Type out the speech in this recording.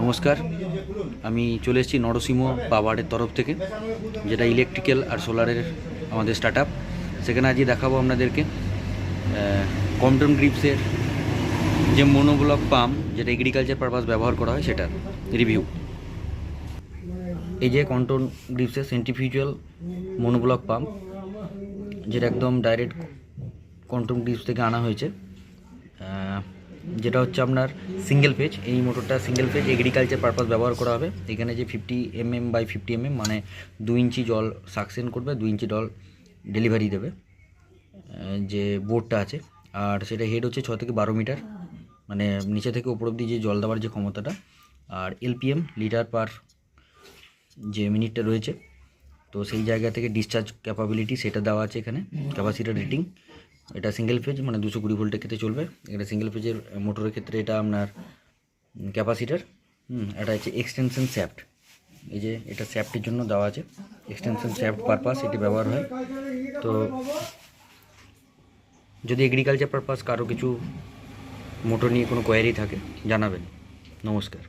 নমস্কার, আমি চলে এসেছি নরসিংহ পাওয়ারের তরফ থেকে, যেটা ইলেকট্রিক্যাল আর সোলারের আমাদের স্টার্ট আপ। সেখানে আজকে দেখাবো আপনাদেরকে কমটন গ্রিপসের যে মনোব্লক পাম্প, যেটা এগ্রিকালচার পারপাস ব্যবহার করা হয়, সেটার রিভিউ। এই যে কমটন গ্রিপসের সেন্ট্রিফিউজাল মনোব্লক পাম্প, যেটা একদম ডাইরেক্ট কমটন গ্রিপস থেকে আনা হয়েছে, যেটা হচ্ছে আপনার সিঙ্গেল পেজ। এই মোটরটা সিঙ্গেল পেজ এগ্রিকালচার পারপাস ব্যবহার করা হবে। এখানে যে 50 mm বাই 50 mm মানে 2 ইঞ্চি জল সাকশন করবে, 2 ইঞ্চি জল ডেলিভারি দেবে যে বোর্ডটা আছে। আর সেটা হেড হচ্ছে 6 থেকে 12 মিটার, মানে নিচে থেকে উপর অব্দি যে জল দেওয়ার যে ক্ষমতাটা। আর LPM লিটার পার যে মিনিটটা রয়েছে, তো সেই জায়গা থেকে ডিসচার্জ ক্যাপাবিলিটি সেটা দেওয়া আছে এখানে। ক্যাপাসিটার রেটিং, এটা সিঙ্গেল ফেজ মানে 220 ভোল্টের ক্ষেত্রে চলবে। এটা সিঙ্গেল ফেজের মোটরের ক্ষেত্রে এটা আপনার ক্যাপাসিটার। এটা হচ্ছে এক্সটেনশন শ্যাফট, এই যে এটা শ্যাফটের জন্য দেওয়া আছে, এক্সটেনশন শ্যাফট পারপাস এটি ব্যবহার হয়। তো যদি এগ্রিকালচার পারপাস কারো কিছু মোটর নিয়ে কোনো কোয়ারি থাকে জানাবেন। নমস্কার।